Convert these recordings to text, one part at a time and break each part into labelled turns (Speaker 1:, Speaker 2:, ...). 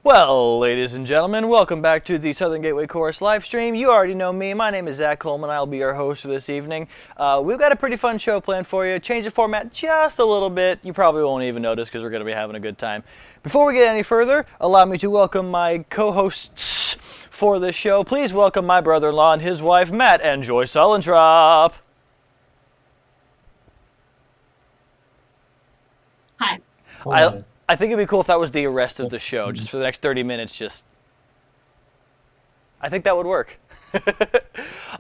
Speaker 1: Well, ladies and gentlemen, welcome back to the Southern Gateway Chorus live stream. You already know me. My name is Zach Coleman. I'll be your host for this evening. We've got a pretty fun show planned for you. Change the format just a little bit. You probably won't even notice because we're going to be having a good time. Before we get any further, allow me to welcome my co-hosts for this show. Please welcome my brother-in-law and his wife, Matt and Joy Sulentrop.
Speaker 2: Hi.
Speaker 1: I think it'd be cool if that was the rest of the show, just for the next 30 minutes, I think that would work.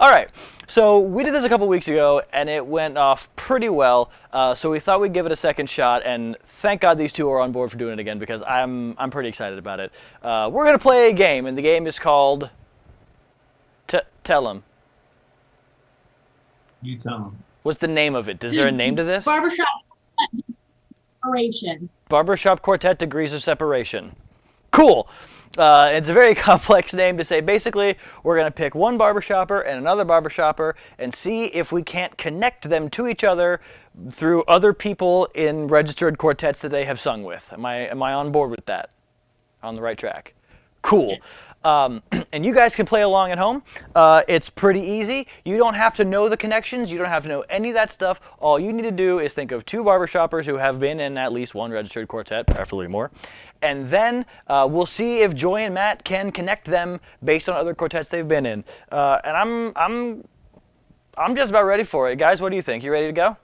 Speaker 1: All right, so we did this a couple weeks ago, and it went off pretty well, so we thought we'd give it a second shot, and thank God these two are on board for doing it again, because I'm pretty excited about it. We're going to play a game, and the game is called... Tell them.
Speaker 3: You tell them.
Speaker 1: What's the name of it? Is there a name to this?
Speaker 2: Barbershop separation.
Speaker 1: Barbershop Quartet Degrees of Separation. Cool. It's a very complex name to say. Basically, we're going to pick one barbershopper and another barbershopper and see if we can't connect them to each other through other people in registered quartets that they have sung with. Am I on board with that? On the right track? Cool. And you guys can play along at home. It's pretty easy. You don't have to know the connections. You don't have to know any of that stuff. All you need to do is think of two barbershoppers who have been in at least one registered quartet, preferably more. And then we'll see if Joy and Matt can connect them based on other quartets they've been in. And I'm just about ready for it. Guys, what do you think? You ready to go?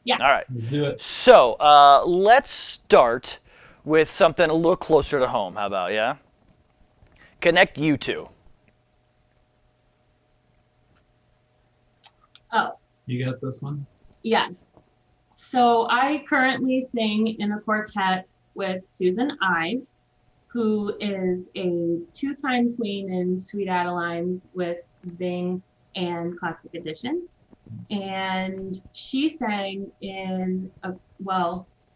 Speaker 2: Yeah.
Speaker 1: All right.
Speaker 3: Let's do it.
Speaker 1: So let's start with something a little closer to home. How about, yeah? Connect2.
Speaker 2: Oh,
Speaker 3: You got this one?
Speaker 2: yes. So I currently sing in a quartet with Susan Ives, who is a two-time queen in Sweet Adelines with Zing and Classic Edition. And she sang in,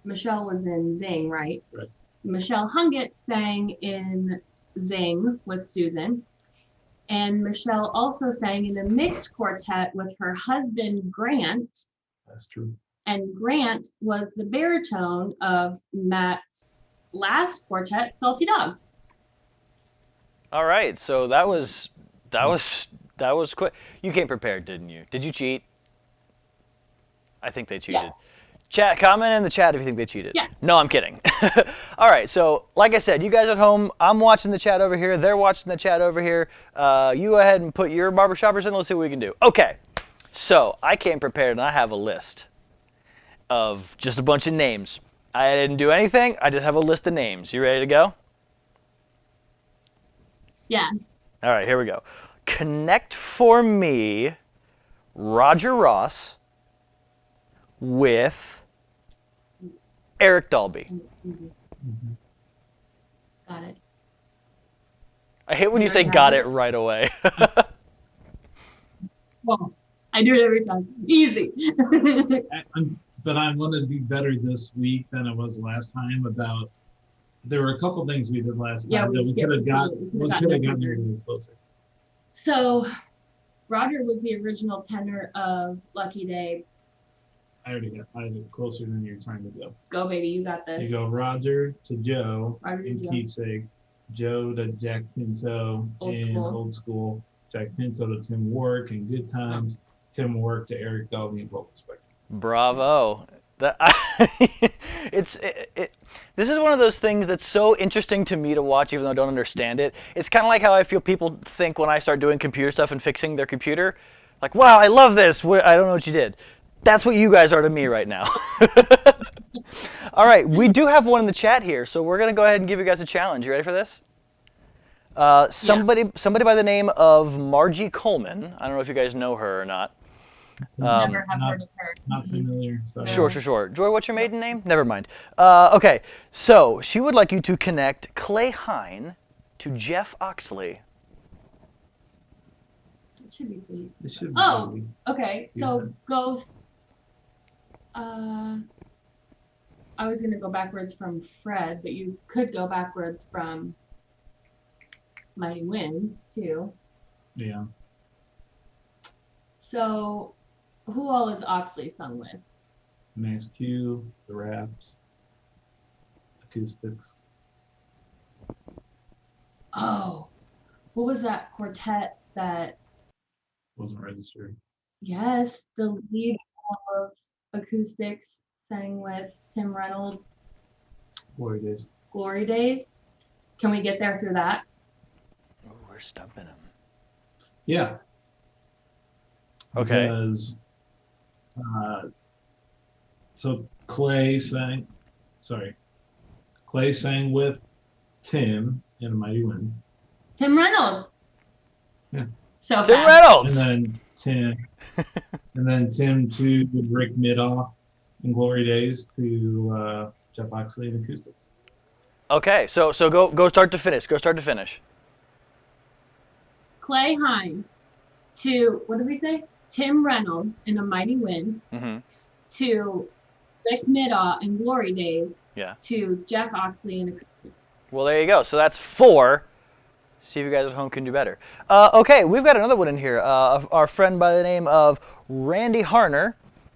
Speaker 2: Michelle was in Zing, right?
Speaker 3: Right.
Speaker 2: Michelle Hungate sang in Zing with Susan. And Michelle also sang in a mixed quartet with her husband, Grant.
Speaker 3: That's true.
Speaker 2: And Grant was the baritone of Matt's last quartet, Salty Dog.
Speaker 1: All right, so that was quick. You came prepared, didn't you? Did you cheat? I think they cheated.
Speaker 2: Yeah.
Speaker 1: Chat, comment in the chat if you think they cheated.
Speaker 2: Yeah.
Speaker 1: No, I'm kidding. All right, so like I said, you guys at home, I'm watching the chat over here. They're watching the chat over here. You go ahead and put your barbershoppers in. Let's see what we can do. Okay, so I came prepared, and I have a list of just a bunch of names. I didn't do anything. I just have a list of names. You ready to go?
Speaker 2: Yes.
Speaker 1: All right, here we go. Connect for me Roger Ross with Eric Dalby.
Speaker 3: Mm-hmm.
Speaker 2: Got it.
Speaker 1: I hate when you say got it right away.
Speaker 2: Well, I do it every time. Easy.
Speaker 3: But I'm going to be better this week than I was last time. There were a couple things we did last
Speaker 2: Yeah,
Speaker 3: time that we could have gotten there a little closer.
Speaker 2: So Roger was the original tenor of Lucky Day.
Speaker 3: I had it closer than you're trying to go.
Speaker 2: Go, baby, you got this.
Speaker 3: You go Roger to Joe
Speaker 2: Roger to
Speaker 3: in
Speaker 2: Joe.
Speaker 3: Keepsake, Joe to Jack Pinto
Speaker 2: Old
Speaker 3: in
Speaker 2: School.
Speaker 3: Old School, Jack Pinto to Tim Warwick in Good Times, Tim Warwick to Eric Dalby in Vocal Spectrum.
Speaker 1: Bravo. This is one of those things that's so interesting to me to watch, even though I don't understand it. It's kind of like how I feel people think when I start doing computer stuff and fixing their computer. Like, wow, I love this. I don't know what you did. That's what you guys are to me right now. All right, we do have one in the chat here, so we're going to go ahead and give you guys a challenge. You ready for this? Somebody by the name of Margie Coleman. I don't know if you guys know her or not.
Speaker 2: Never have heard of her.
Speaker 3: Not familiar. So.
Speaker 1: Sure. Joy, what's your maiden name? Never mind. Okay, so she would like you to connect Clay Hine to Jeff Oxley.
Speaker 2: It should be pretty.
Speaker 3: It should be
Speaker 2: Oh,
Speaker 3: easy.
Speaker 2: okay. So go. I was going to go backwards from Fred, but you could go backwards from Mighty Wind, too.
Speaker 3: Yeah.
Speaker 2: So who all is Oxley sung with?
Speaker 3: Max Q, the raps, acoustics.
Speaker 2: Oh, what was that quartet that,
Speaker 3: Wasn't registered.
Speaker 2: yes, the lead of acoustics sang with Tim Reynolds,
Speaker 3: Glory days.
Speaker 2: Glory Days? Can we get there through that?
Speaker 1: Ooh, we're stumping him.
Speaker 3: Yeah.
Speaker 1: Okay.
Speaker 3: Because, so Clay sang with Tim in A Mighty Wind.
Speaker 2: Tim Reynolds.
Speaker 3: Yeah.
Speaker 2: So
Speaker 1: Tim
Speaker 2: fast.
Speaker 1: Reynolds.
Speaker 3: And then Tim to Rick Midoff in Glory Days to Jeff Oxley in Acoustics.
Speaker 1: Okay, so go start to finish. Go start to finish.
Speaker 2: Clay Hine to, what did we say? Tim Reynolds in A Mighty Wind
Speaker 1: Mm-hmm.
Speaker 2: to Rick Midaw in Glory Days
Speaker 1: Yeah.
Speaker 2: to Jeff Oxley in Acoustics.
Speaker 1: Well, there you go. So that's 4. See if you guys at home can do better. Okay, we've got another one in here. Our friend by the name of Randy Harner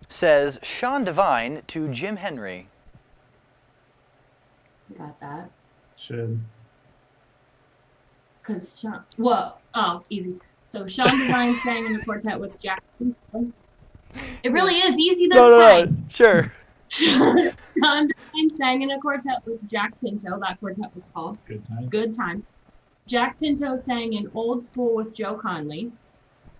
Speaker 1: says Sean Devine to Jim Henry.
Speaker 2: Got that.
Speaker 3: Should.
Speaker 2: Because Sean, easy. So Sean Devine sang in a quartet with Jack Pinto. It really is easy this time.
Speaker 1: Sure.
Speaker 2: Sean Devine sang in a quartet with Jack Pinto. That quartet was called
Speaker 3: Good time.
Speaker 2: Good Times. Jack Pinto sang in Old School with Joe Conley.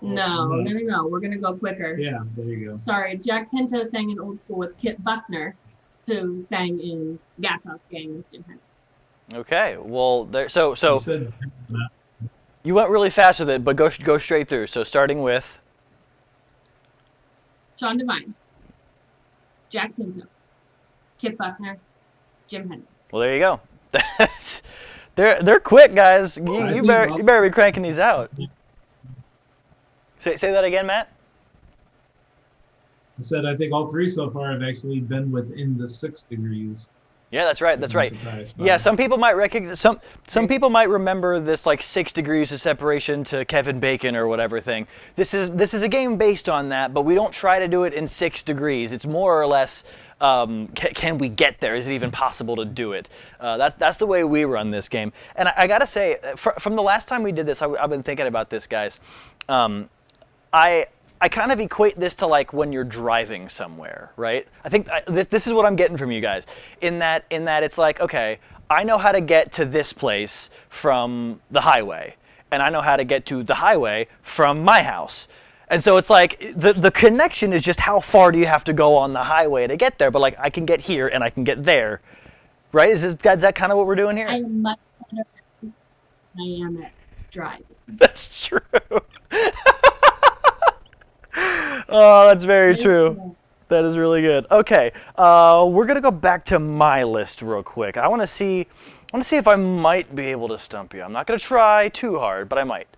Speaker 2: No. We're going to go quicker.
Speaker 3: Yeah, there you go.
Speaker 2: Sorry, Jack Pinto sang in Old School with Kit Buckner, who sang in Gas House Gang with Jim Henry.
Speaker 1: Okay. Well, there. So
Speaker 3: You said,
Speaker 1: you went really fast with it, but go straight through. So starting with.
Speaker 2: Sean Devine, Jack Pinto, Kit Buckner, Jim Henry.
Speaker 1: Well, there you go. They're quick, guys. You better be cranking these out. Say that again, Matt.
Speaker 3: I said I think all 3 so far have actually been within the 6 degrees.
Speaker 1: Yeah, that's right. That's right.
Speaker 3: Surprised by
Speaker 1: Yeah,
Speaker 3: it.
Speaker 1: some people might recognize some people might remember this like 6 degrees of separation to Kevin Bacon or whatever thing. This is a game based on that, but we don't try to do it in 6 degrees. It's more or less can we get there? Is it even possible to do it? That's the way we run this game. And I gotta say, from the last time we did this, I've been thinking about this, guys. I kind of equate this to like when you're driving somewhere, right? I think this is what I'm getting from you guys. In that it's like, okay, I know how to get to this place from the highway, and I know how to get to the highway from my house. And so it's like the connection is just how far do you have to go on the highway to get there? But like I can get here and I can get there, right? Is that kind of what we're doing here?
Speaker 2: I am much better than I am at driving.
Speaker 1: That's true. Oh, that's very true. That is really good. Okay, we're gonna go back to my list real quick. I want to see if I might be able to stump you. I'm not gonna try too hard, but I might.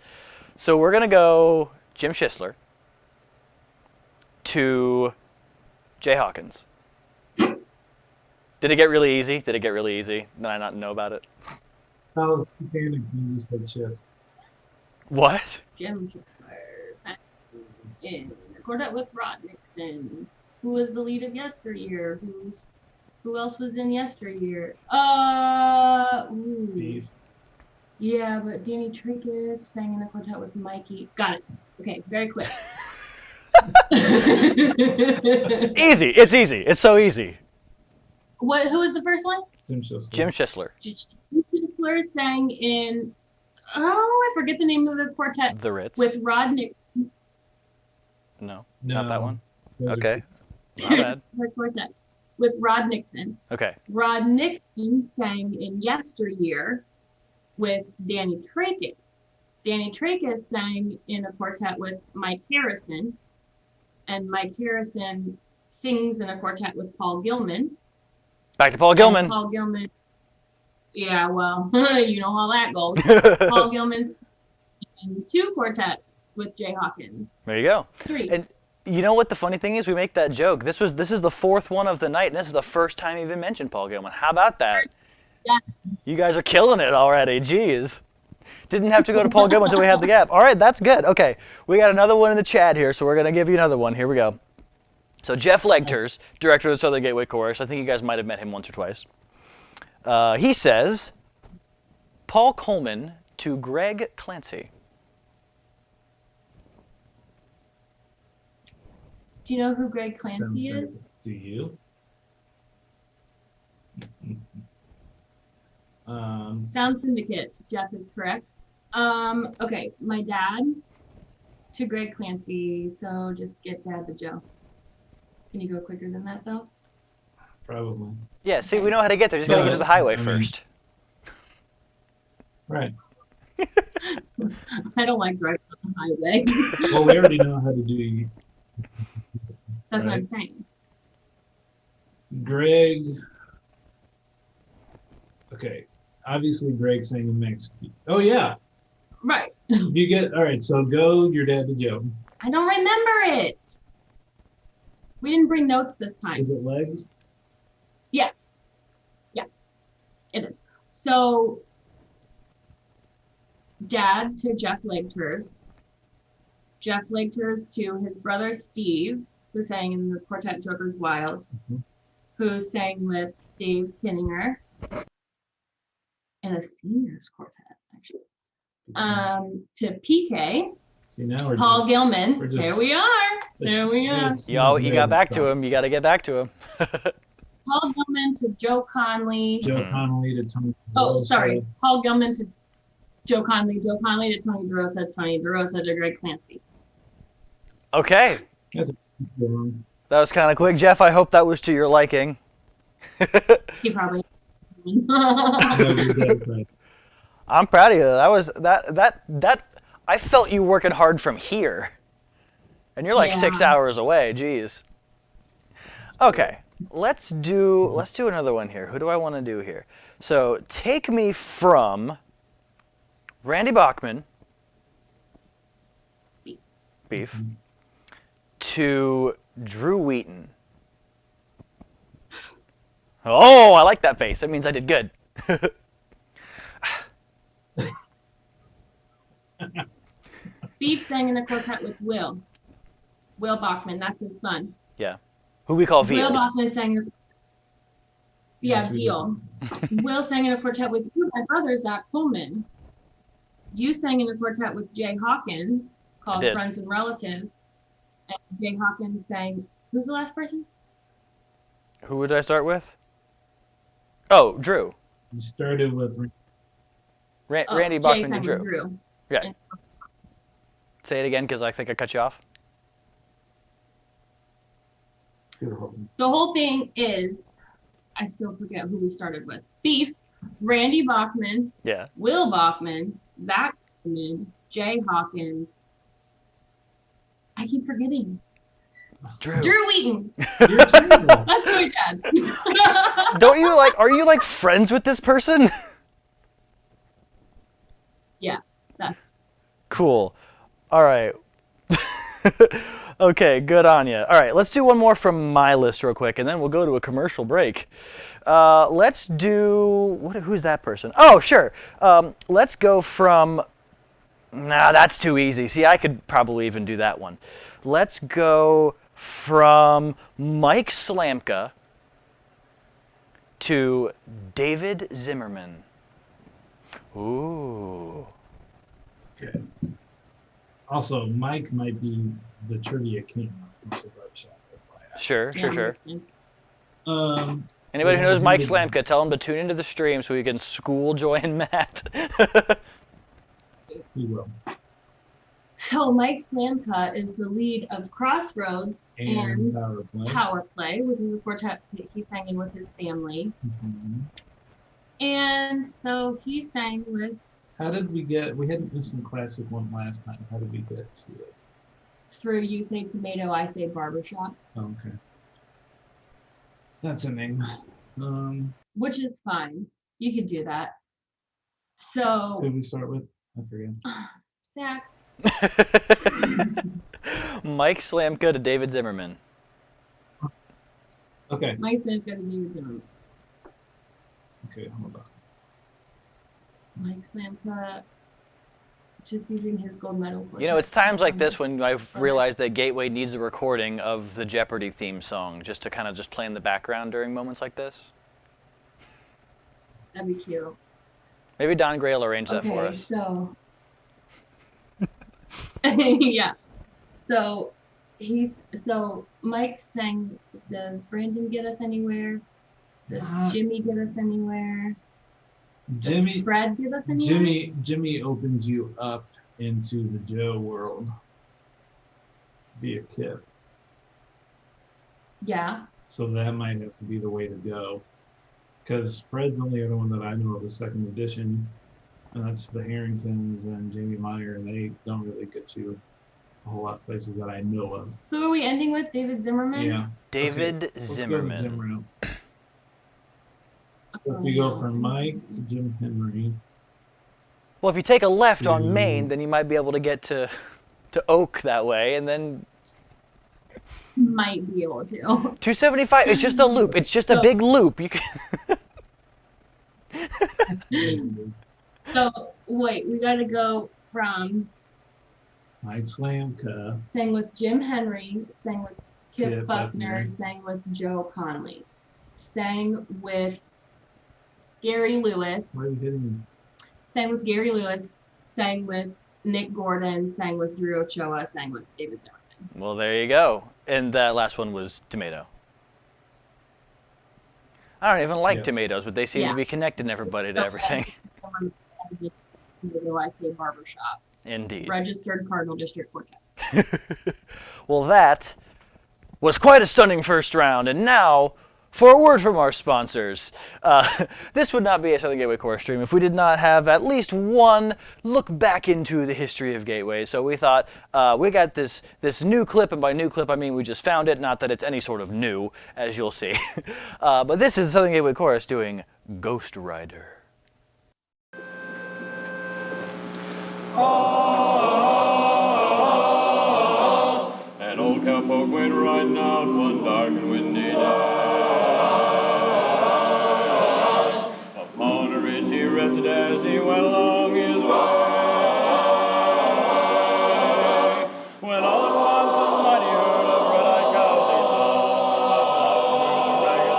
Speaker 1: So we're gonna go Jim Schisler to Jay Hawkins. Did it get really easy? Did I not know about it?
Speaker 3: Oh, you just said chest.
Speaker 1: What?
Speaker 2: Jim Schiffer sang in a quartet with Rod Nixon, who was the lead of Yesteryear. Who else was in Yesteryear?
Speaker 3: Beef.
Speaker 2: Yeah, but Danny Trickus sang in a quartet with Mikey. Got it. Okay, very quick.
Speaker 1: Easy. It's easy. It's so easy.
Speaker 2: Who was the first one?
Speaker 3: Jim Schisler.
Speaker 1: Jim Schisler.
Speaker 2: Jim Schisler sang in, I forget the name of the quartet.
Speaker 1: The Ritz.
Speaker 2: With Rod Nixon.
Speaker 1: No, not that one.
Speaker 3: Those are
Speaker 1: Okay. Not bad.
Speaker 2: The quartet. With Rod Nixon.
Speaker 1: Okay.
Speaker 2: Rod Nixon sang in Yesteryear with Danny Trickus. Danny Trickus sang in a quartet with Mike Harrison. And Mike Harrison sings in a quartet with Paul Gilman.
Speaker 1: Back to Paul Gilman.
Speaker 2: And Paul Gilman. Yeah, well, you know how that goes. Paul Gilman in 2 quartets with Jay Hawkins.
Speaker 1: There you go.
Speaker 2: 3.
Speaker 1: And you know what the funny thing is? We make that joke. This is the 4th one of the night, and this is the first time you even mentioned Paul Gilman. How about that?
Speaker 2: Yeah.
Speaker 1: You guys are killing it already. Jeez. Didn't have to go to Paul Gilman until we had the gap. All right, that's good. Okay, we got another one in the chat here, so we're going to give you another one. Here we go. So Jeff Legters, director of the Southern Gateway Chorus, I think you guys might have met him once or twice. He says, Paul Coleman to Greg Clancy.
Speaker 2: Do you know who Greg Clancy
Speaker 3: Sounds
Speaker 2: is?
Speaker 3: like- Do you?
Speaker 2: Sound Syndicate. Jeff is correct. Okay, my dad to Greg Clancy. So just get Dad to Joe. Can you go quicker than that though?
Speaker 3: Probably.
Speaker 1: Yeah, see, we know how to get there. Just got to get to the highway
Speaker 3: I mean-
Speaker 1: first.
Speaker 3: Right.
Speaker 2: I don't like driving on the highway.
Speaker 3: Well, we already know how to do
Speaker 2: That's what I'm
Speaker 3: Right.
Speaker 2: saying.
Speaker 3: Greg. Okay. Obviously, Greg sang in Mexico. Oh, yeah.
Speaker 2: Right.
Speaker 3: You get, all right, so go your dad to Joe.
Speaker 2: I don't remember it. We didn't bring notes this time.
Speaker 3: Is it legs?
Speaker 2: It is. So, Dad to Jeff Legters. Jeff Legters to his brother Steve, who sang in the quartet Joker's Wild,
Speaker 3: Mhm.
Speaker 2: who sang with Dave Kinninger in a seniors quartet, actually. To PK,
Speaker 3: See, now we're
Speaker 2: Paul
Speaker 3: just,
Speaker 2: Gilman.
Speaker 3: we're just-
Speaker 2: There we are. There we are.
Speaker 3: it's
Speaker 1: You
Speaker 3: not
Speaker 1: got back to
Speaker 3: stuff.
Speaker 1: him. You got to get back to him.
Speaker 2: Paul Gilman to Joe Conley.
Speaker 3: Joe
Speaker 1: Mhm.
Speaker 3: Connolly to Tony.
Speaker 2: Oh,
Speaker 3: DeRosa.
Speaker 2: sorry. Paul Gilman to Joe Conley to Tony DeRosa, Tony DeRosa to Greg Clancy.
Speaker 1: Okay.
Speaker 3: Wrong.
Speaker 1: That was kind of quick. Jeff, I hope that was to your liking.
Speaker 2: He probably.
Speaker 3: No, you're dead right.
Speaker 1: I'm proud of you. That was that I felt you working hard from here. And you're like 6
Speaker 2: Yeah.
Speaker 1: hours away. Jeez. Okay. Let's do another one here. Who do I want to do here? So, take me from Randy Bachman, Beef, to Drew Wheaton. Oh, I like that face. That means I did good.
Speaker 2: Beef sang in a quartet with Will. Will Bachman, that's his son.
Speaker 1: Who we call
Speaker 2: Will
Speaker 1: Veal.
Speaker 2: Bachman sang. Yeah,
Speaker 3: Yes, we
Speaker 2: Veal. Will sang in a quartet with you, my brother Zach Coleman. You sang in a quartet with Jay Hawkins called
Speaker 1: did.
Speaker 2: Friends and Relatives. And Jay Hawkins sang. Who's the last person?
Speaker 1: Who would I start with? Oh, Drew.
Speaker 3: You started with
Speaker 2: Oh,
Speaker 1: Randy
Speaker 2: Jay
Speaker 1: Bachman
Speaker 2: sang
Speaker 1: to
Speaker 2: with
Speaker 1: Drew.
Speaker 2: Drew.
Speaker 1: Yeah. Say it again because I think I cut you off.
Speaker 2: The whole thing is, I still forget who we started with. Beef, Randy Bachman,
Speaker 1: Yeah.
Speaker 2: Will Bachman, Zach Coleman, Jay Hawkins. I keep forgetting.
Speaker 1: Drew.
Speaker 2: Drew Wheaton.
Speaker 3: You're terrible.
Speaker 2: That's my dad.
Speaker 1: Don't you are you like friends with this person?
Speaker 2: Best.
Speaker 1: Cool. All right. Okay, good on you. All right, let's do one more from my list real quick, and then we'll go to a commercial break. Let's do who's that person? Oh, sure. Let's go from. Nah, that's too easy. See, I could probably even do that one. Let's go from Mike Slamka to David Zimmerman. Ooh.
Speaker 3: Okay. Also, Mike might be the trivia king of Piece of Barbershop, FYI.
Speaker 1: Sure. Anybody who knows Mike Slamka, tell him to tune into the stream so we can school Joy and Matt.
Speaker 3: He will.
Speaker 2: So Mike Slamka is the lead of Crossroads and
Speaker 3: Power Play.
Speaker 2: Power Play, which is a quartet that he sang in with his family.
Speaker 3: Mhm.
Speaker 2: And so he sang with
Speaker 3: How did we get? We hadn't listened to Classic one last time. How did we get to it?
Speaker 2: through You Say Tomato, I Say Barbershop,
Speaker 3: Oh, okay. That's a name.
Speaker 2: which is fine. You could do that. So
Speaker 3: Who did we start with? I forget.
Speaker 2: Zach,
Speaker 1: Mike Slamka to David Zimmerman.
Speaker 3: Okay.
Speaker 2: Mike Slamka to David Zimmerman.
Speaker 3: Okay. Hold on.
Speaker 2: Mike Slamka just using his gold medal.
Speaker 1: You know, it's times like this when I've realized that Gateway needs a recording of the Jeopardy theme song just to kind of just play in the background during moments like this.
Speaker 2: That'd be cute.
Speaker 1: Maybe Don Gray will arrange that for
Speaker 2: Okay,
Speaker 1: us.
Speaker 2: so yeah. So Mike's saying, does Brandon get us anywhere? Does Jimmy get us anywhere? Does Fred get us anywhere?
Speaker 3: Jimmy opens you up into the Joe world via Kip.
Speaker 2: Yeah.
Speaker 3: So that might have to be the way to go. Because Fred's the only other one that I know of the second edition. And that's the Harringtons and Jamie Meyer, and they don't really get you a whole lot of places that I know of.
Speaker 2: Who are we ending with? David Zimmerman?
Speaker 3: Yeah.
Speaker 1: David
Speaker 3: Let's
Speaker 1: Zimmerman.
Speaker 3: go with Jim route. So if we go from Mike to Jim Henry.
Speaker 1: Well, if you take a left on Main, then you might be able to get to Oak that way, and then
Speaker 2: Might be able to.
Speaker 1: 275. It's just a loop. It's just a big loop. You can.
Speaker 2: So wait, we got to go from
Speaker 3: Mike Slamka.
Speaker 2: sang with Jim Henry, sang with Kip
Speaker 3: Kip
Speaker 2: Buckner,
Speaker 3: Buckner.
Speaker 2: sang with Joe Conley, sang with Gary Lewis,
Speaker 3: Why are we hitting?
Speaker 2: sang with Gary Lewis, sang with Nick Gordon, sang with Drew Ochoa, sang with David Zimmerman.
Speaker 1: Well, there you go. And that last one was Tomato. I don't even like
Speaker 3: Yes.
Speaker 1: tomatoes, but they seem to be connecting everybody to everything.
Speaker 2: I say barbershop.
Speaker 1: Indeed.
Speaker 2: Registered Cardinal District Quartet.
Speaker 1: Well, that was quite a stunning first round. And now, for a word from our sponsors. This would not be a Southern Gateway Chorus stream if we did not have at least one look back into the history of Gateway. So we thought we got this new clip, and by new clip I mean we just found it, not that it's any sort of new, as you'll see. But this is the Southern Gateway Chorus doing Ghost Rider.
Speaker 4: An old cowpoke went riding out one dark and windy day. Upon a ridge he rested as he went along his way. When all at once a mighty herd of red-eyed cows he saw, fly through the ragged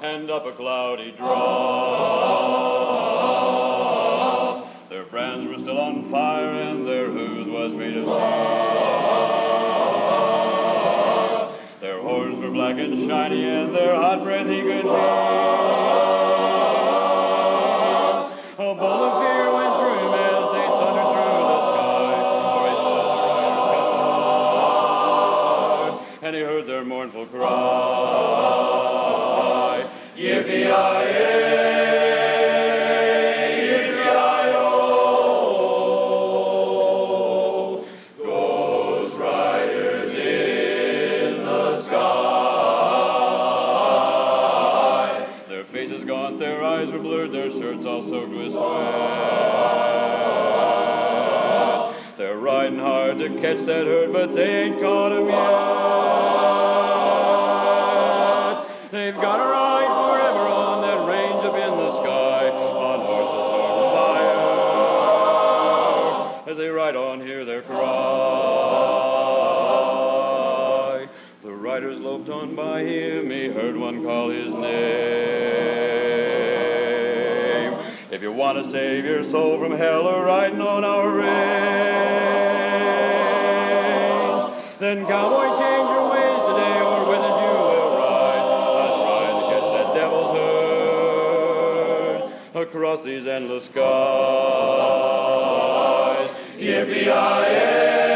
Speaker 4: sky and up a cloudy draw. Their brands were still on fire and their hooves was made of steel. Their horns were black and shiny and their hot breath he could feel. A bolt of fear went through him as they thundered through the sky, for he saw the riders coming hard, and he heard their mournful cry, Yippee-yi-yay! Their eyes were blurred, their shirts all soaked with sweat. They're riding hard to catch that herd, but they ain't caught 'em yet. They've got to ride forever on that range up in the sky, on horses on fire. As they ride on, hear their cry. The riders loped on by him, he heard one call his name. If you want to save your soul from hell or riding on our range, then cowboy, change your ways today, or with us you will ride. Let's ride to catch that devil's herd across these endless skies. Yippee-yi-yay!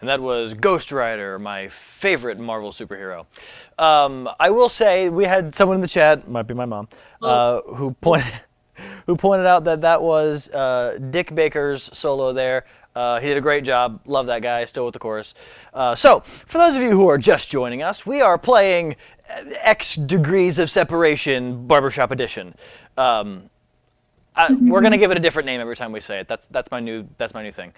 Speaker 1: And that was Ghost Rider, my favorite Marvel superhero. I will say we had someone in the chat, might be my mom, who pointed out that was Dick Baker's solo there. He did a great job. Love that guy. Still with the chorus. So, for those of you who are just joining us, we are playing X Degrees of Separation Barbershop Edition. We're gonna give it a different name every time we say it. That's my new thing.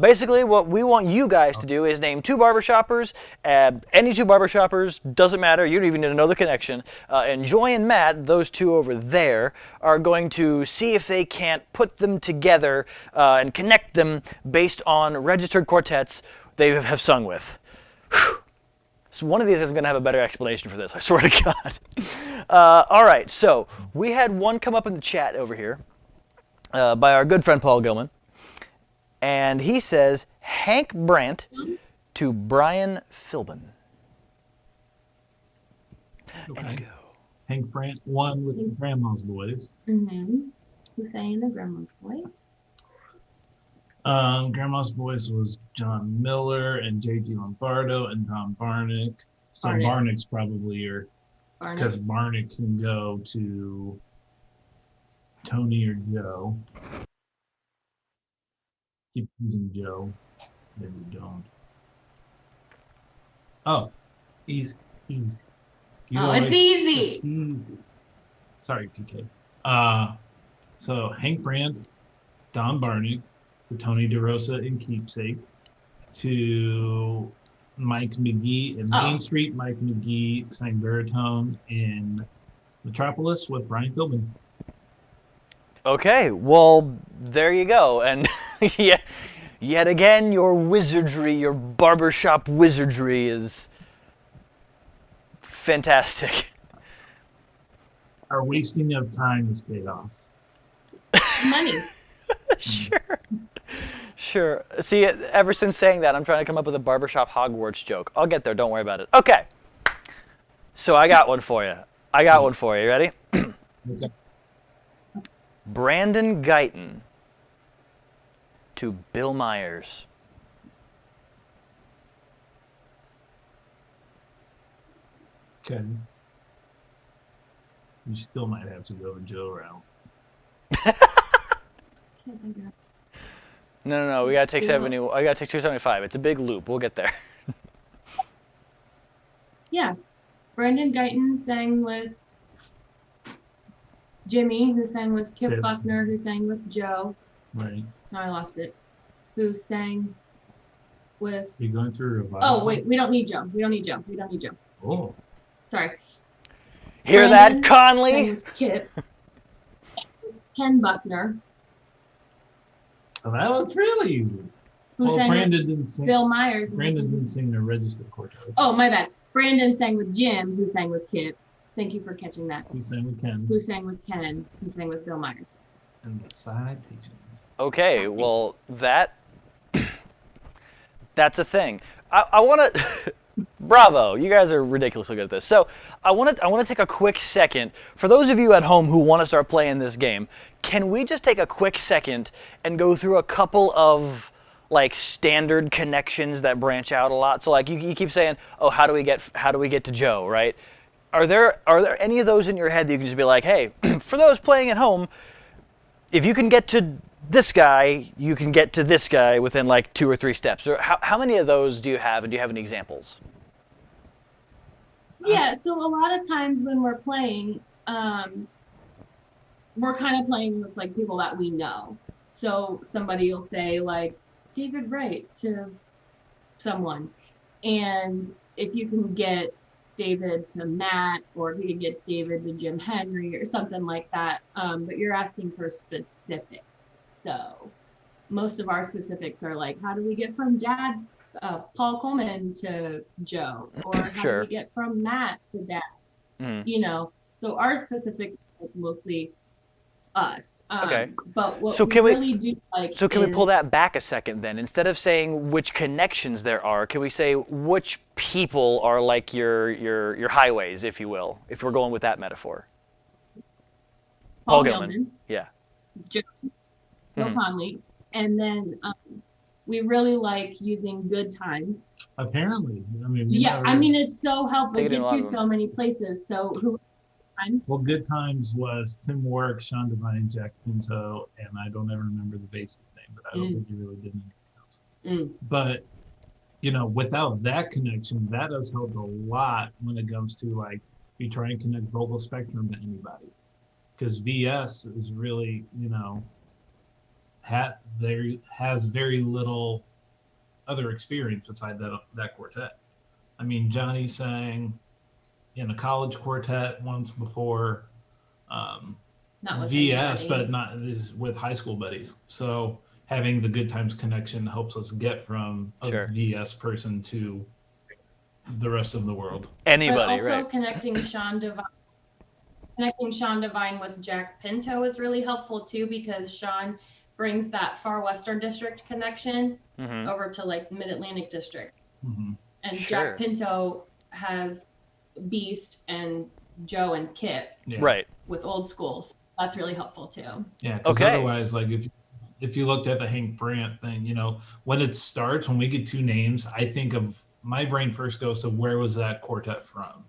Speaker 1: Basically, what we want you guys to do is name two barbershoppers. Any two barbershoppers, doesn't matter. You don't even need to know the connection. And Joy and Matt, those two over there, are going to see if they can't put them together and connect them based on registered quartets they have sung with. Whew. So one of these is going to have a better explanation for this, I swear to God. All right, so we had one come up in the chat over here by our good friend Paul Gilman. And he says, Hank Brandt to Brian Philbin.
Speaker 3: Okay.
Speaker 1: And go.
Speaker 3: Hank Brandt won with the Grandma's Boys.
Speaker 2: Mm-hmm. Who's saying the grandma's voice?
Speaker 3: Grandma's Boys was John Miller and J.G. Lombardo and Tom Barnick. So
Speaker 2: Barnick.
Speaker 3: Barnick's probably your,
Speaker 2: Barney?
Speaker 3: because Barnick can go to Tony or Joe. Keep using Joe. Maybe you don't. Oh, easy. You
Speaker 2: Oh, it's easy.
Speaker 3: It's easy. Sorry, PK. So Hank Brandt, Don Barnick, to Tony DeRosa in Keepsake, to Mike McGee in Main Street. Mike McGee sang baritone in Metropolis with Brian Philbin.
Speaker 1: Okay, well, there you go. And yeah, yet again, your wizardry, your barbershop wizardry is fantastic.
Speaker 3: Our wasting of time is paid off.
Speaker 2: Money.
Speaker 1: Sure. See, ever since saying that, I'm trying to come up with a barbershop Hogwarts joke. I'll get there. Don't worry about it. Okay. So I got one for you. You ready?
Speaker 3: Okay.
Speaker 1: Brandon Guyton to Bill Myers.
Speaker 3: Okay. You still might have to go the Joe route.
Speaker 1: No. We gotta take 70. I gotta take 275. It's a big loop. We'll get there.
Speaker 2: Yeah. Brendan Guyton sang with Jimmy, who sang with Kip
Speaker 3: Yes.
Speaker 2: Buckner, who sang with Joe.
Speaker 3: Right.
Speaker 2: No, I lost it. Who sang with...
Speaker 3: You're going through a revival.
Speaker 2: Oh, wait. We don't need Joe.
Speaker 3: Oh.
Speaker 2: Sorry.
Speaker 1: Hear
Speaker 2: Brandon
Speaker 1: that, Conley?
Speaker 2: sang with Kip. Ken Buckner,
Speaker 3: Oh, that was really easy.
Speaker 2: who sang
Speaker 3: Brandon
Speaker 2: with
Speaker 3: didn't sing.
Speaker 2: Bill Myers. and
Speaker 3: Brandon
Speaker 2: sang-
Speaker 3: didn't sing the registered quartet.
Speaker 2: Oh, my bad. Brandon sang with Jim, who sang with Kip. Thank you for catching that.
Speaker 3: Who sang with Ken
Speaker 2: Who sang with Ken, who sang with Bill Myers.
Speaker 3: and the side patients.
Speaker 1: Okay, well, that's a thing. I want to... Bravo, you guys are ridiculously good at this. So I want to take a quick second. For those of you at home who want to start playing this game, can we just take a quick second and go through a couple of like standard connections that branch out a lot? So like you keep saying, oh, how do we get to Joe, right? Are there any of those in your head that you can just be like, hey, for those playing at home, if you can get to this guy, you can get to this guy within like 2 or 3 steps. Or how many of those do you have, and do you have any examples?
Speaker 2: Yeah, so a lot of times when we're playing, we're kind of playing with like people that we know. So somebody will say like David Wright to someone, and if you can get David to Matt, or if you can get David to Jim Henry or something like that, but you're asking for specifics. So most of our specifics are like, how do we get from Dad, Paul Coleman to Joe, or how
Speaker 1: Sure.
Speaker 2: do we get from Matt to Dad? You know, so our specifics are mostly us.
Speaker 1: Okay.
Speaker 2: But what
Speaker 1: So
Speaker 2: we
Speaker 1: can we-
Speaker 2: really do like
Speaker 1: So can we
Speaker 2: is-
Speaker 1: pull that back a second then? Instead of saying which connections there are, can we say which people are like your highways, if you will, if we're going with that metaphor?
Speaker 2: Paul
Speaker 1: Paul Gilman.
Speaker 2: Gilman,
Speaker 1: Yeah.
Speaker 2: Joe, Bill
Speaker 1: Mhm.
Speaker 2: Conley, and then we really like using good times.
Speaker 3: Apparently, I mean. we
Speaker 2: Yeah,
Speaker 3: never-
Speaker 2: I mean it's so helpful.
Speaker 1: They
Speaker 2: It
Speaker 1: get in a
Speaker 2: gets
Speaker 1: lot
Speaker 2: you
Speaker 1: of them.
Speaker 2: so many places. So Times.
Speaker 3: Well, Good Times was Tim Warwick, Sean Devine, Jack Pinto, and I don't ever remember the bass's name, but I don't think he really did anything else. But without that connection, that does help a lot when it comes to like you try and connect vocal spectrum to anybody, because VS is really has very little other experience beside that quartet. I mean, Johnny sang in a college quartet once before,
Speaker 2: Not with
Speaker 3: VS,
Speaker 2: anybody.
Speaker 3: but not with high school buddies. So having the Good Times connection helps us get from a
Speaker 1: Sure.
Speaker 3: VS person to the rest of the world.
Speaker 1: Anybody,
Speaker 2: but also
Speaker 1: right?
Speaker 2: connecting Sean Devine with Jack Pinto is really helpful too, because Sean brings that far western district connection over to like mid-Atlantic district. And
Speaker 1: Sure.
Speaker 2: Jack Pinto has Beast and Joe and Kit
Speaker 1: Right.
Speaker 2: with old school. So that's really helpful too.
Speaker 3: Yeah, because
Speaker 1: Okay.
Speaker 3: otherwise, like if you looked at the Hank Brandt thing, when it starts, when we get two names, I think of my brain first goes to where was that quartet from?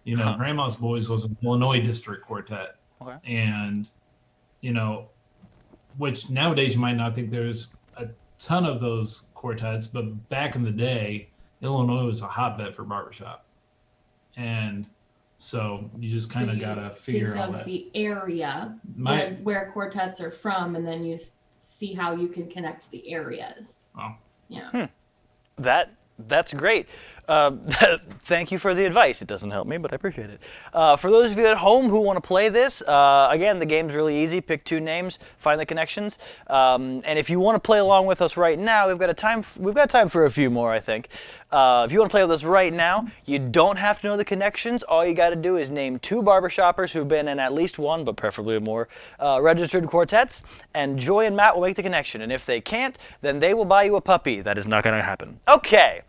Speaker 3: Grandma's Boys was an Illinois district quartet.
Speaker 1: Okay.
Speaker 3: And, which nowadays you might not think there's a ton of those quartets, but back in the day, Illinois was a hotbed for barbershop. And so you just kind of
Speaker 2: you
Speaker 3: got to figure
Speaker 2: think
Speaker 3: out
Speaker 2: of
Speaker 3: that.
Speaker 2: the area where quartets are from, and then you see how you can connect the areas.
Speaker 3: Wow.
Speaker 2: Yeah.
Speaker 1: That's great. Thank you for the advice. It doesn't help me, but I appreciate it. For those of you at home who want to play this, again, the game's really easy. Pick two names, find the connections, and if you want to play along with us right now, we've got time for a few more, I think. If you want to play with us right now, you don't have to know the connections. All you got to do is name two barbershoppers who've been in at least one, but preferably more, registered quartets, and Joy and Matt will make the connection. And if they can't, then they will buy you a puppy. That is not going to happen. Okay.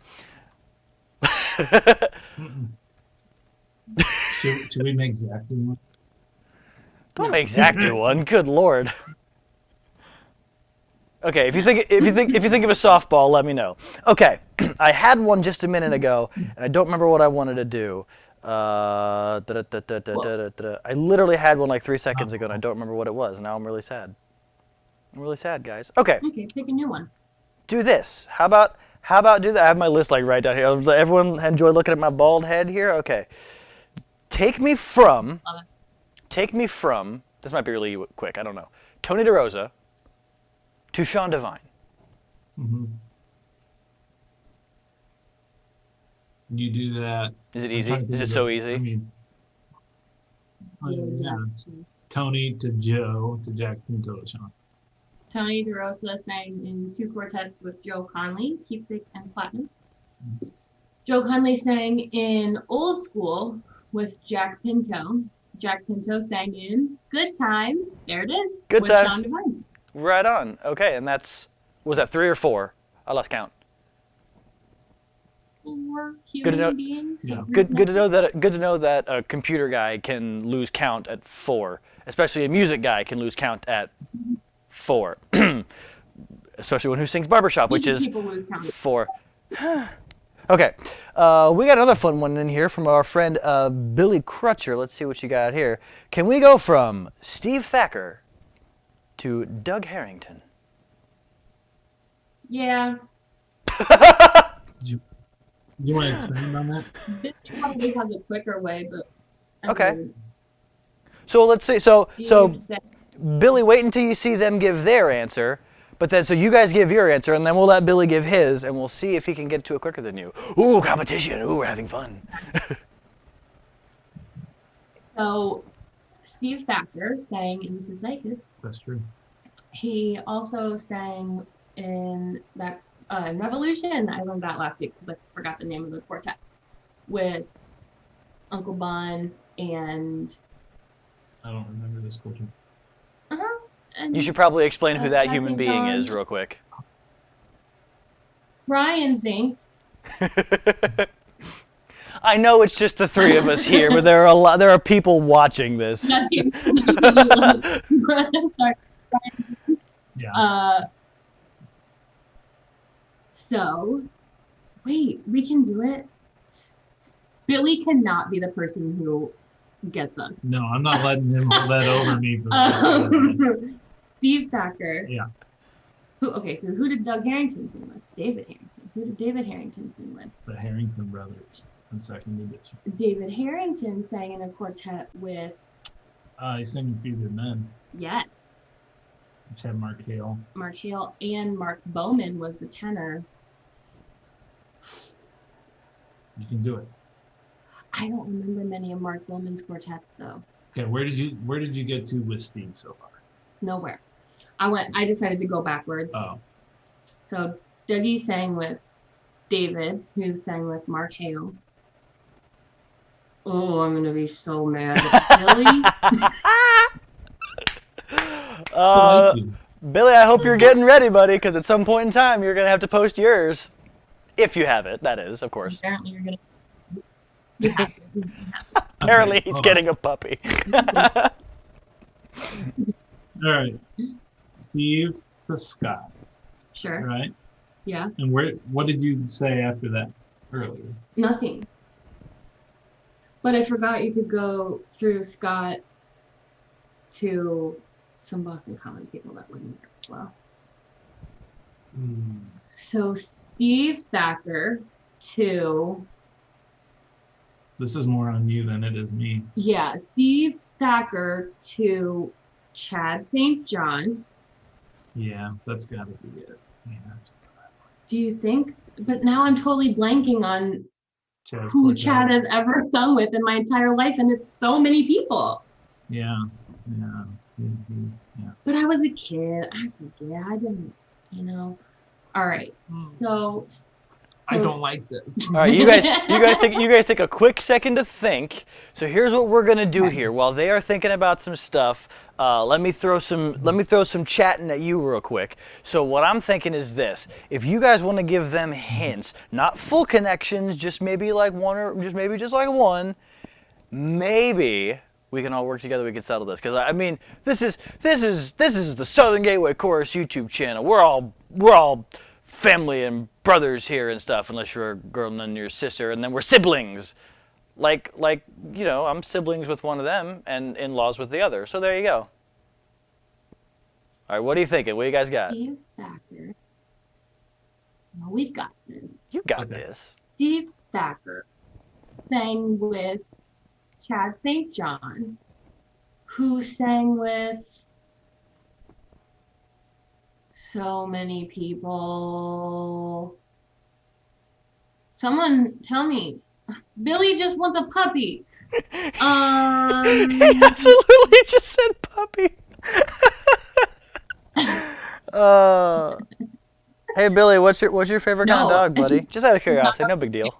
Speaker 3: Should we make Zach do one?
Speaker 1: Don't make Zach do one. Good Lord. Okay, if you think of a softball, let me know. Okay, I had one just a minute ago, and I don't remember what I wanted to do. I literally had one like 3 seconds ago, and I don't remember what it was. Now I'm really sad. I'm really sad, guys. Okay.
Speaker 2: Okay, pick a new one.
Speaker 1: Do this. How about do that? I have my list like right down here. Everyone enjoy looking at my bald head here? Okay. Take me from, this might be really quick, I don't know, Tony DeRosa to Sean Devine.
Speaker 3: You do that.
Speaker 1: Is it easy? Is it so easy?
Speaker 3: I mean, yeah. Tony to Joe to Jack Pinto to Sean.
Speaker 2: Tony DeRosa sang in two quartets with Joe Conley, Keepsake and Platinum. Joe Conley sang in Old School with Jack Pinto. Jack Pinto sang in Good Times. There it is.
Speaker 1: Good
Speaker 2: with
Speaker 1: Times.
Speaker 2: Sean Devine.
Speaker 1: Right on. Okay, and was that 3 or 4? I lost count.
Speaker 2: 4
Speaker 1: Good to know-
Speaker 2: human beings.
Speaker 3: Yeah.
Speaker 1: Good to know that a computer guy can lose count at 4, especially a music guy can lose count at 4, especially one who sings barbershop, which is
Speaker 2: People lose count.
Speaker 1: 4. Okay, we got another fun one in here from our friend Billy Crutcher. Let's see what you got here. Can we go from Steve Thacker to Doug Harrington?
Speaker 2: Yeah.
Speaker 3: Do you want to expand on that?
Speaker 2: This probably has a quicker way, but
Speaker 1: Okay. So let's see. So
Speaker 2: Steve said,
Speaker 1: Billy, wait until you see them give their answer. But then, so you guys give your answer, and then we'll let Billy give his, and we'll see if he can get to it quicker than you. Ooh, competition. Ooh, we're having fun.
Speaker 2: so Steve Thacker sang in Mrs. Lakers.
Speaker 3: That's true.
Speaker 2: He also sang in that Revolution. I learned that last week because I forgot the name of the quartet with Uncle Bun and
Speaker 3: I don't remember this quartet.
Speaker 2: and
Speaker 1: You should probably explain who that
Speaker 2: Jackson
Speaker 1: human being
Speaker 2: John.
Speaker 1: is real quick.
Speaker 2: Ryan Zink.
Speaker 1: I know it's just the 3 of us here, but there are people watching this.
Speaker 2: Sorry.
Speaker 3: Yeah.
Speaker 2: So, wait, we can do it. Billy cannot be the person who gets us.
Speaker 3: No, I'm not letting him hold that over me. For the rest of the day.
Speaker 2: Steve Thacker.
Speaker 3: Yeah.
Speaker 2: So who did Doug Harrington sing with? David Harrington. Who did David Harrington sing with?
Speaker 3: The Harrington brothers in second edition.
Speaker 2: David Harrington sang in a quartet with,
Speaker 3: He sang with Few Good Men,
Speaker 2: yes,
Speaker 3: which had Mark Hale.
Speaker 2: Mark Hale, and Mark Bowman was the tenor.
Speaker 3: You can do it.
Speaker 2: I don't remember many of Mark Bowman's quartets though.
Speaker 3: Okay, where did you get to with Steve so far?
Speaker 2: Nowhere. I decided to go backwards.
Speaker 3: Oh,
Speaker 2: So Dougie sang with David, who sang with Mark Hale. Oh, I'm gonna be so mad at Billy.
Speaker 3: I like you.
Speaker 1: Billy, I hope you're getting ready, buddy, because at some point in time you're gonna have to post yours, if you have it. That is, of course.
Speaker 2: Apparently, you're gonna. You have to. You have to.
Speaker 1: Apparently,
Speaker 3: Okay,
Speaker 1: he's
Speaker 3: hold
Speaker 1: getting a puppy.
Speaker 3: All right, Steve to Scott,
Speaker 2: Sure.
Speaker 3: right?
Speaker 2: Yeah.
Speaker 3: And what did you say after that earlier?
Speaker 2: Nothing. But I forgot you could go through Scott to some Boston Common people that wouldn't work well. So Steve Thacker to,
Speaker 3: This is more on you than it is me.
Speaker 2: yeah, Steve Thacker to Chad St. John.
Speaker 3: Yeah, that's got to be it. Yeah.
Speaker 2: Do you think? But now I'm totally blanking on
Speaker 3: Chad's
Speaker 2: who
Speaker 3: quartet.
Speaker 2: Chad has ever sung with in my entire life, and it's so many people.
Speaker 3: Yeah, yeah, yeah.
Speaker 2: But I was a kid. I forget. I didn't, All right. So
Speaker 3: I don't like this.
Speaker 1: All right, you guys take a quick second to think. So here's what we're gonna do here. While they are thinking about some stuff, let me throw some chatting at you real quick. So what I'm thinking is this: if you guys want to give them hints, not full connections, just maybe like one or just like one, maybe we can all work together. We can settle this, because I mean, this is the Southern Gateway Chorus YouTube channel. We're all family and brothers here and stuff, unless you're a girl and then your sister, and then we're siblings. Like I'm siblings with one of them and in-laws with the other. So there you go. All right, what are you thinking? What do you guys got?
Speaker 2: Steve Thacker. No, we've got this.
Speaker 1: You got
Speaker 3: Okay.
Speaker 1: this.
Speaker 2: Steve Thacker sang with Chad St. John, who sang with so many people. Someone tell me. Billy just wants a puppy.
Speaker 1: He absolutely just said puppy. Hey Billy, what's your favorite kind of
Speaker 2: No.
Speaker 1: dog, buddy? Just out of curiosity, no big deal.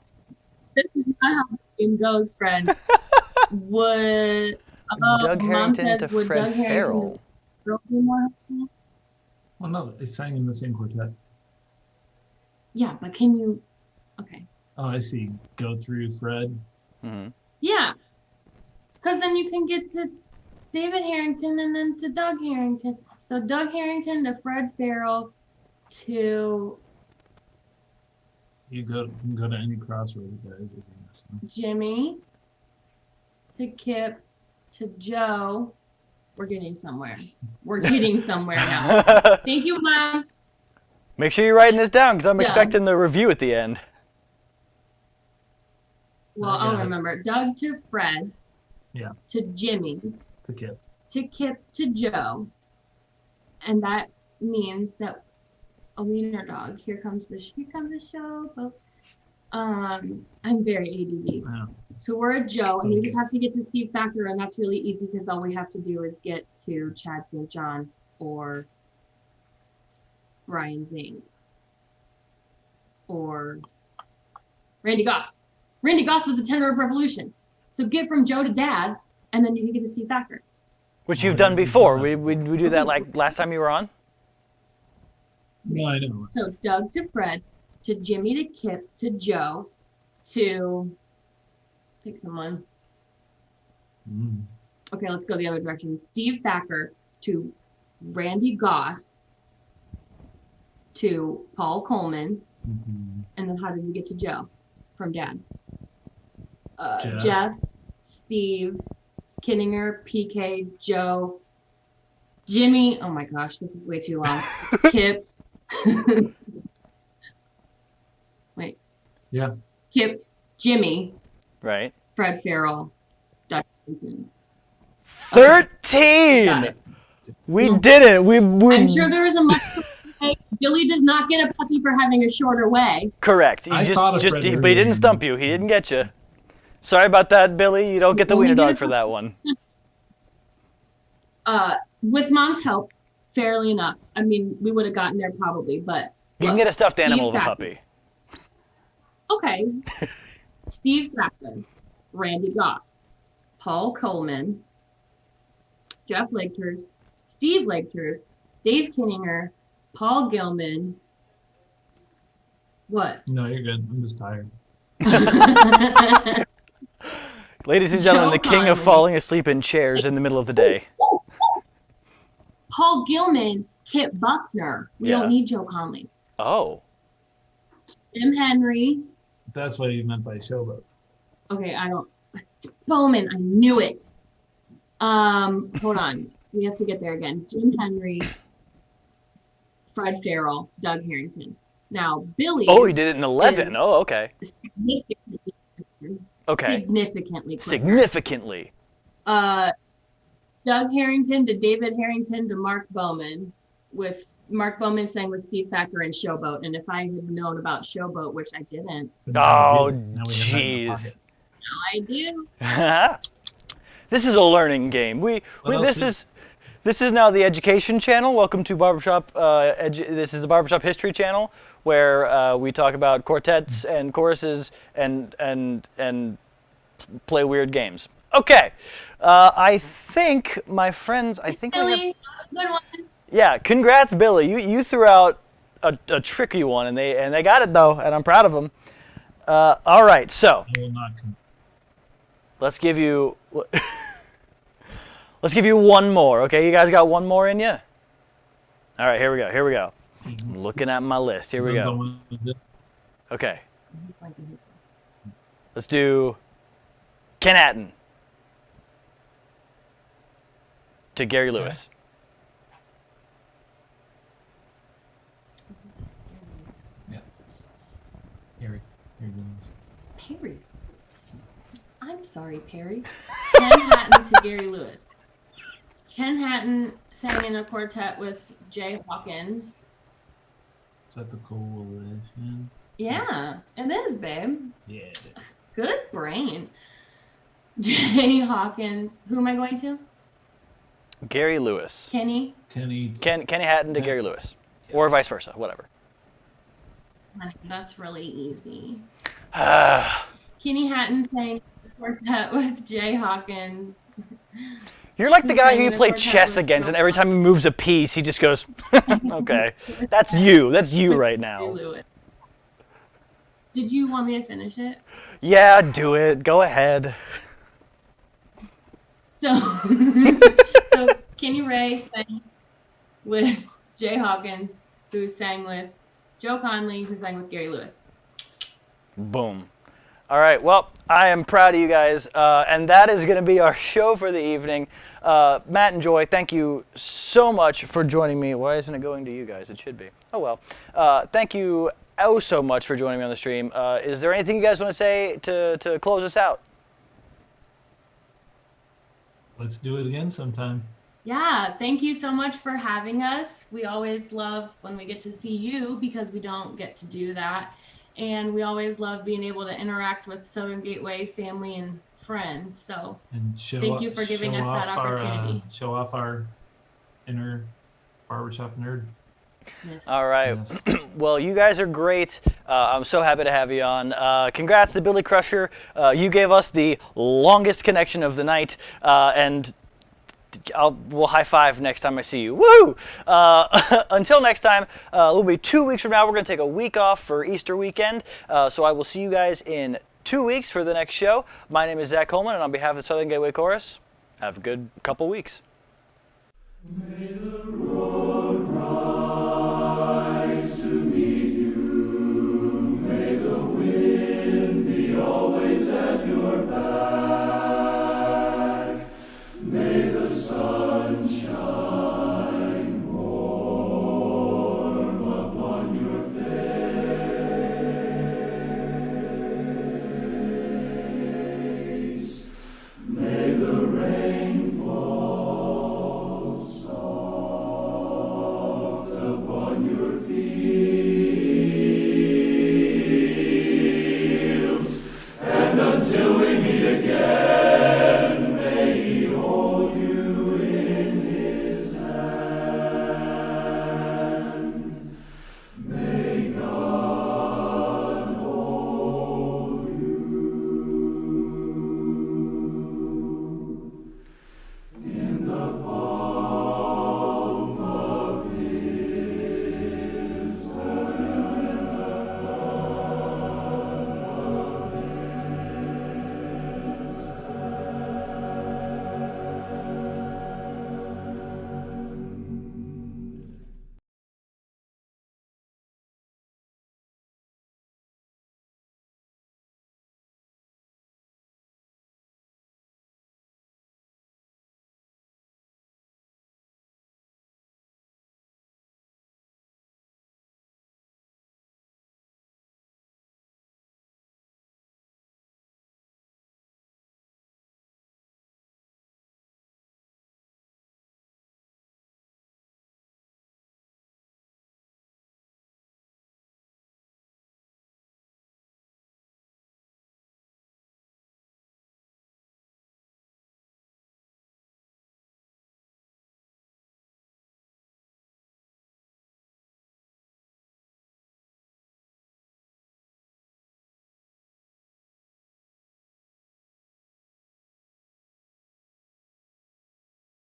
Speaker 2: This is not how the game goes, friend. Would
Speaker 1: Doug
Speaker 2: Mom
Speaker 1: Harrington
Speaker 2: says,
Speaker 1: to
Speaker 2: would
Speaker 1: Fred
Speaker 2: Doug Harrington
Speaker 1: Farrell.
Speaker 2: girl be more helpful?
Speaker 3: Well, no, they sang in the same quartet.
Speaker 2: Yeah, but can you? Okay.
Speaker 3: Oh, I see. Go through Fred.
Speaker 1: Mm-hmm.
Speaker 2: Yeah, because then you can get to David Harrington and then to Doug Harrington. So Doug Harrington to Fred Farrell to
Speaker 3: You can go to any crossroads, guys. If you want to.
Speaker 2: Jimmy to Kip to Joe. We're getting somewhere. We're getting somewhere now. Thank you, Mom.
Speaker 1: Make sure you're writing this down, because I'm
Speaker 2: Doug.
Speaker 1: expecting the review at the end.
Speaker 2: Well,
Speaker 3: I got
Speaker 2: I'll
Speaker 3: it.
Speaker 2: remember. Doug to Fred.
Speaker 3: Yeah.
Speaker 2: To Jimmy.
Speaker 3: To Kip.
Speaker 2: To Kip to Joe. And that means that a wiener dog. Here comes the show, folks. I'm very ADD.
Speaker 3: Yeah.
Speaker 2: So we're at Joe, and we just have to get to Steve Thacker, and that's really easy because all we have to do is get to Chad St. John or Ryan Zing or Randy Goss. Randy Goss was the tenor of Revolution. So get from Joe to Dad, and then you can get to Steve Thacker.
Speaker 1: Which you've done before. We do that like last time you were on.
Speaker 3: No, I know.
Speaker 2: So Doug to Fred, to Jimmy to Kip, to Joe, to pick someone.
Speaker 3: Mm.
Speaker 2: Okay, let's go the other direction. Steve Thacker to Randy Goss to Paul Coleman.
Speaker 3: Mhm.
Speaker 2: And then how did we get to Joe from Dad?
Speaker 3: Jeff.
Speaker 2: Jeff, Steve, Kinninger, PK, Joe, Jimmy. Oh my gosh, this is way too long. Kip. Wait.
Speaker 3: Yeah.
Speaker 2: Kip, Jimmy,
Speaker 1: Right.
Speaker 2: Fred Farrell, Doug Harrington.
Speaker 1: 13.
Speaker 2: Got it.
Speaker 1: We did it. We
Speaker 2: I'm sure there was a much. Billy does not get a puppy for having a shorter way.
Speaker 1: correct.
Speaker 3: I thought of Fred
Speaker 1: But he
Speaker 3: earlier.
Speaker 1: didn't stump you. He didn't get you. Sorry about that, Billy. You don't get the
Speaker 2: Only
Speaker 1: wiener
Speaker 2: get
Speaker 1: dog
Speaker 2: a
Speaker 1: for that one.
Speaker 2: With Mom's help, fairly enough. I mean, we would have gotten there probably, but
Speaker 1: You can get a stuffed
Speaker 2: Steve
Speaker 1: animal of a
Speaker 2: Thacker.
Speaker 1: puppy.
Speaker 2: Okay. Steve Thacker, Randy Goss, Paul Coleman, Jeff Legters, Steve Legters, Dave Kinninger, Paul Gilman. What?
Speaker 3: No, you're good. I'm just tired.
Speaker 1: Ladies and gentlemen,
Speaker 2: Joe
Speaker 1: the king of
Speaker 2: Conley.
Speaker 1: falling asleep in chairs in the middle of the day.
Speaker 2: Paul Gilman, Kit Buckner. We
Speaker 1: Yeah.
Speaker 2: don't need Joe Conley.
Speaker 1: Oh.
Speaker 2: Tim Henry.
Speaker 3: That's what he meant by showboat.
Speaker 2: Okay, I don't. Bowman, I knew it. Hold on. We have to get there again. Jim Henry, Fred Farrell, Doug Harrington. Now, Billy.
Speaker 1: Oh, he did it in 11.
Speaker 2: is-
Speaker 1: Oh, okay.
Speaker 2: Significantly quicker.
Speaker 1: Okay.
Speaker 2: Significantly quicker.
Speaker 1: Significantly.
Speaker 2: Doug Harrington to David Harrington to Mark Bowman, with Mark Bowman sang with Steve Thacker and Showboat. And if I had known about Showboat, which I didn't,
Speaker 3: But now
Speaker 1: Oh,
Speaker 3: we do. Now we have that in the
Speaker 1: jeez.
Speaker 3: pocket.
Speaker 2: now I do.
Speaker 1: This is a learning game.
Speaker 3: What else
Speaker 1: This is now the education channel. Welcome to Barbershop. This is the Barbershop History channel, where we talk about quartets and choruses and play weird games. Okay, I think my friends. I think we have.
Speaker 2: Billy, good one.
Speaker 1: Yeah, congrats, Billy. You threw out a tricky one, and they got it though, and I'm proud of them. All right, so
Speaker 3: I will not.
Speaker 1: let's give you one more. Okay, you guys got one more in you. All right, here we go. I'm looking at my list. Here we
Speaker 3: Depends
Speaker 1: go.
Speaker 3: on what it is.
Speaker 1: Okay, let's do Ken Hatton to Gary Lewis.
Speaker 3: Here it is.
Speaker 2: Perry. I'm sorry, Perry. Ken Hatton to Gary Lewis. Ken Hatton sang in a quartet with Jay Hawkins.
Speaker 3: Is that the coalition?
Speaker 2: Yeah, it is, babe.
Speaker 3: Yeah, it is.
Speaker 2: Good brain. Jay Hawkins. Who am I going to?
Speaker 1: Gary Lewis.
Speaker 2: Kenny.
Speaker 3: Kenny.
Speaker 1: Kenny Hatton to Gary Lewis, or vice versa, whatever.
Speaker 2: That's really easy.
Speaker 1: You're
Speaker 2: Kenny Hatton sang in a quartet with Jay Hawkins.
Speaker 1: like the
Speaker 2: Who's
Speaker 1: guy
Speaker 2: sang
Speaker 1: who you
Speaker 2: in a
Speaker 1: play
Speaker 2: quartet
Speaker 1: chess
Speaker 2: with
Speaker 1: against,
Speaker 2: Joe
Speaker 1: and every time he moves a piece, he just goes, okay. That's you right
Speaker 2: Jay
Speaker 1: now.
Speaker 2: Lewis. Did you want me to finish it?
Speaker 1: Yeah, do it. Go ahead.
Speaker 2: So, so Kenny Ray sang with Jay Hawkins, who sang with Joe Conley, who sang with Gary Lewis.
Speaker 1: Boom. All right, well, I am proud of you guys, and that is going to be our show for the evening. Matt and Joy, thank you so much for joining me. Why isn't it going to you guys? It should be. Oh, well. Thank you so much for joining me on the stream. Is there anything you guys want to say to close us out?
Speaker 3: Let's do it again sometime.
Speaker 2: Yeah, thank you so much for having us. We always love when we get to see you because we don't get to do that. And we always love being able to interact with Southern Gateway family and friends. So
Speaker 3: And
Speaker 2: Thank you for giving us that opportunity.
Speaker 3: Show off our inner barbershop nerd.
Speaker 2: yes.
Speaker 1: All right.
Speaker 3: Yes.
Speaker 1: Well, you guys are great. I'm so happy to have you on. Congrats to Billy Crusher. You gave us the longest connection of the night, and we'll high five next time I see you. Woo! Until next time, it'll be 2 weeks from now. We're going to take a week off for Easter weekend, so I will see you guys in 2 weeks for the next show. My name is Zach Coleman, and on behalf of the Southern Gateway Chorus, have a good couple weeks.
Speaker 5: May the road